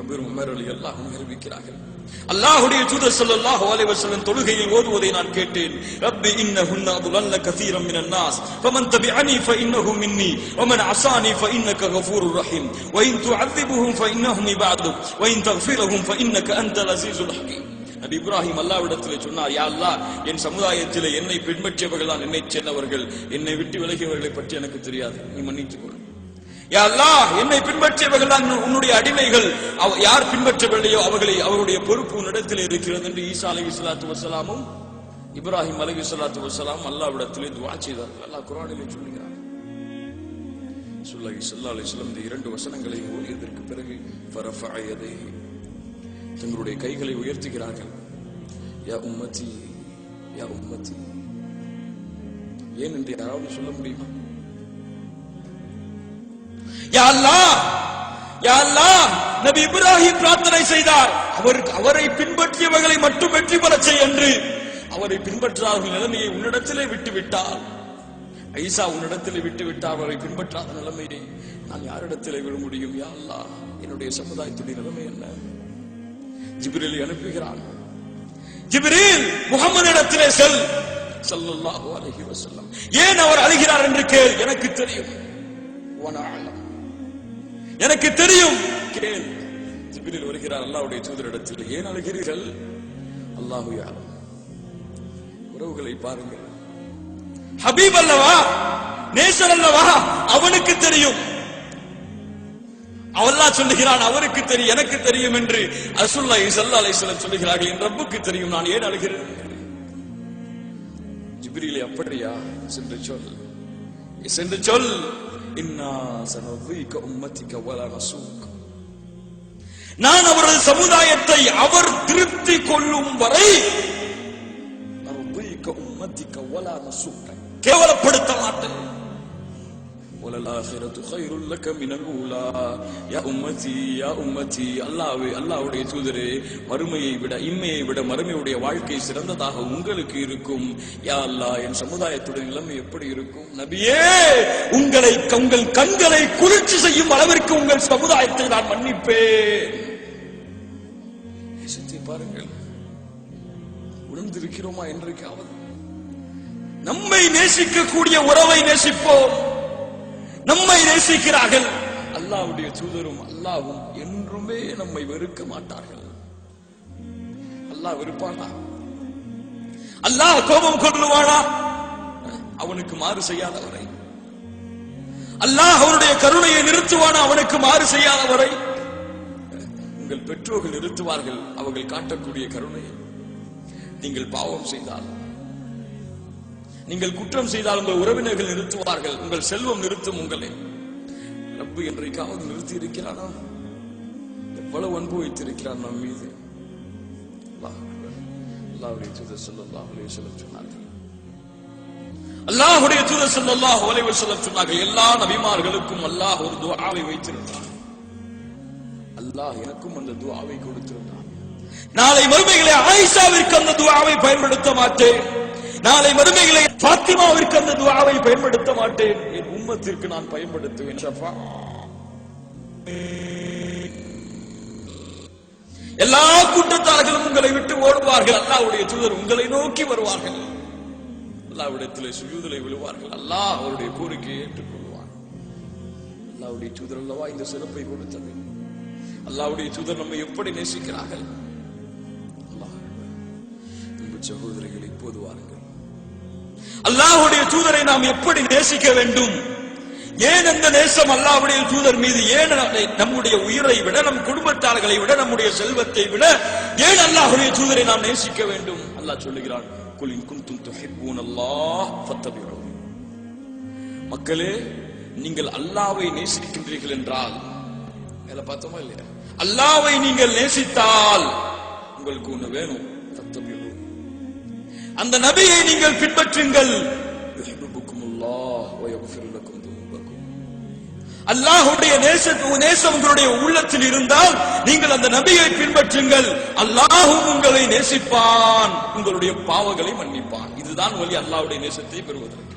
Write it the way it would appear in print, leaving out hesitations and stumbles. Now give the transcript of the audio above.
Abu Umar ரலியல்லாஹு அன்ஹு அறிவிக்கிறார்கள், அல்லாஹ்வுடைய தூதர் ஸல்லல்லாஹு அலைஹி வஸல்லம் தொழுகையில் ஓதுவதை நான் கேட்டேன். ரப்பி இன்னஹுன்ன அضللن كثيرا من الناس فمن تبعني فانه مني ومن عصاني فانك غفور رحيم وان تعذبهم فانهم عبادك وان تغفر لهم فانك انت العزيز الحكيم. நபி இப்ராஹிம் அல்லாஹ்விடத்திலே சொன்னார், யா அல்லாஹ், என் சமுதாயத்திலே என்னை பின்பற்றியவர்கள் தான் என்னை சேர்ந்தவர்கள், என்னை விட்டு விலகியவர்களை பற்றி எனக்கு தெரியாது, நீ மன்னித்துக் கொள். யா அல்லாஹ், என்னை பின்பற்றியவர்கள் தான் உன்னுடைய அடிமைகள், யார் பின்பற்றவில்லையோ அவருடைய பொறுப்பு உன்னிடத்தில் இருக்கிறது என்று ஈசா அலைஹிஸ்ஸலாத்து வஸ்ஸலாமும் இப்ராஹிம் அலைஹிஸ்ஸலாத்து வஸ்ஸலாம் அல்லாஹ்விடத்திலே துஆ செய்தார்கள். அல்லாஹ் குர்ஆனிலே சொல்கிறார். ஸல்லல்லாஹு அலைஹி வஸல்லம் இந்த இரண்டு வசனங்களை ஓதியதற்கு பிறகு ஃபரஃபஅ யதைஹி, தங்களுடைய கைகளை உயர்த்துகிறார்கள். யா உம்மதி யா உம்மதி, ஏன் என்று யாராவது சொல்ல முடியுமா? யா அல்லாஹ், யா அல்லாஹ், நபி இப்ராஹிம் பிரார்த்தனை செய்தார், அவரை பின்பற்றியவர்களை மட்டும் வெற்றி பெறச் செய் என்று. அவரை பின்பற்றார்கள் நிலைமையை உன்னிடத்திலே விட்டு விட்டார். ஈசா உன்னிடத்திலே விட்டு விட்டார், அவரை பின்பற்றாத நிலைமையை நான் யாரிடத்திலே விட முடியும்? யா அல்லாஹ், என்னுடைய சமுதாயத்துடைய நிலைமை என்ன? ஜிப்ரீலை அனுப்புகிறான். ஜிப்ரீல், முஹம்மதிடத்திலே செல் ஸல்லல்லாஹு அலைஹி வஸல்லம். ஏன் அவர் அழுகிறார் என்று கேள், எனக்கு தெரியும். எனக்கு தெரியும், கேள். ஜிப்ரீல் வருகிறார் அல்லாஹ்வுடைய தூதரிடத்தில். ஏன் அழுகிறீர்கள்? அல்லாஹு யஅலம். உறவுகளை பாருங்கள், ஹபீப் அல்லவா, நேசர் அல்லவா, அவனுக்கு தெரியும். அல்லாஹ் சொல்லுகிறான், அவருக்கு தெரியும், எனக்கு தெரியும் என்று ரசூலுல்லாஹி ஸல்லல்லாஹு அலைஹி வஸல்லம் சொல்லுகிறார்கள். என் ரப்புக்கு தெரியும், நான் ஏன் அழுகிறேன்? ஜிப்ரீலே, அப்படியா? சென்று சொல், இன்னா சனதீக உம்மத்திக வலா நசூக். நான் அவரது சமுதாயத்தை அவர் திருப்தி கொள்ளும் வரை நரதீக உம்மத்திக வலா நசூக், கேவலப்படுத்த மாட்டேன். வலல்-ஆகிரத்து கைருல் லக மினல் ஊலா. யா உம்மதி யா உம்மதி, அல்லாஹ்வுடைய தூதரே, மறுமையை விட இம்மையை விட மறுமையுடைய வாழ்க்கை சிறந்ததாக உங்களுக்கு இருக்கும். யா அல்லாஹ், என் சமுதாயத்துடைய நிலைமை எப்படி இருக்கும்? நபியே, உங்கள் கண்களை குளிர்ச்சி செய்யும் அளவிற்கு உங்கள் சமுதாயத்தை நான் மன்னிப்பேன். நேசத்தை பாருங்கள், உணர்ந்திருக்கிறோமா? என்றைக்காவது நம்மை நேசிக்கக்கூடிய உறவை நேசிப்போம். நம்மை நேசிக்கிறார்கள். அல்லாஹ்வுடைய தூதரும் அல்லாஹ்வும் என்றுமே நம்மை வெறுக்க மாட்டார்கள். அல்லாஹ் வெறுப்பானா? அல்லாஹ் கோபம் கொள்ளுவானா? அவனுக்கு மாறு செய்யாதவரை. அல்லாஹ் அவனுடைய கருணையை நிறுத்துவானா? அவனுக்கு மாறு செய்யாதவரை. உங்கள் பெற்றோர்கள் நிறுத்துவார்கள் அவர்கள் காட்டக்கூடிய கருணையை. நீங்கள் பாவம் செய்தால், நீங்கள் குற்றம் செய்தால் உங்கள் உறவினர்கள் நிறுத்துவார்கள். உங்கள் செல்வம் நிறுத்தும் உங்களை. ரப்பு என்றைக்காவது நிறுத்தி இருக்கிறானா? எவ்வளவு அன்பு வைத்திருக்கிறான் நம் மீது. அல்லாஹ்வுடைய தூதர் ஸல்லல்லாஹு அலைஹி வஸல்லம் சொன்னார்கள், அல்லாஹ்வுடைய தூதர் ஸல்லல்லாஹு அலைஹி வஸல்லம் சொன்னார்கள், எல்லா நபிமார்களுக்கும் அல்லாஹ் ஒரு துஆவை வைத்திருந்தார். அல்லாஹ் எனக்கும் அந்த துஆவை கொடுத்திருந்தார். நாளை மறுமையிலே ஆயிஷாவிற்கு அந்த துஆவை பயன்படுத்த மாட்டேன். நாளை மறுமையிலே ஃபாத்திமாவிற்கு அந்த துஆவை பயன்படுத்த மாட்டேன். என் உம்மத்திற்கு நான் பயன்படுத்துவேன். எல்லா கூட்டத்தார்களும் உங்களை விட்டு ஓடுவார்கள். அல்லாஹ்வுடைய தூதர் உங்களை நோக்கி வருவார்கள். அல்லாஹ்விடத்திலே சுஜூதிலே விழுவார்கள். அல்லாஹ் அவருடைய கோரிக்கையை ஏற்றுக்கொள்வார். அல்லாஹ்வுடைய தூதர் அல்லவா இந்த சிறப்பை கொடுத்தது. அல்லாஹ்வுடைய தூதர் நம்மை எப்படி நேசிக்கிறார்கள். அன்பு சகோதரிகள், இப்போது வாருங்கள், அல்லாஹ்வுடைய தூதரை நாம் எப்படி நேசிக்க வேண்டும்? ஏன் அந்த நேசம் அல்லாஹ்வுடைய தூதர் மீது? ஏன் நம்முடைய உயிரை விட, நம் குடும்பத்தார்களை விட, நம்முடைய செல்வத்தை விட ஏன் அல்லாஹ்வுடைய தூதரை நாம் நேசிக்க வேண்டும்? அல்லாஹ் சொல்லுகிறான், குல் இன் குன்தும் துஹிப்பூனல்லாஹ் ஃபத்தபிஊனி. மக்களே, நீங்கள் அல்லாஹ்வை நேசிக்கின்றீர்கள் என்றால், மேல பார்த்தோமா இல்லையா, அல்லாஹ்வை நீங்கள் நேசித்தால் உங்களுக்கு ஒண்ணு வேணும், ஃபத்தபிஊனி, அந்த நபியை நீங்கள் பின்பற்றுங்கள். யுஹிப்புக்குமுல்லாஹ் வ யக்ஃபிரு லக்கும் துனூபக்கும். அல்லாஹ்வுடைய நேசம் உங்களுடைய உள்ளத்தில் இருந்தால் நீங்கள் அந்த நபியை பின்பற்றுங்கள். அல்லாஹ்வும் உங்களை நேசிப்பான், உங்களுடைய பாவங்களை மன்னிப்பான். இதுதான் வழி அல்லாஹ்வுடைய நேசத்தை பெறுவதற்கு.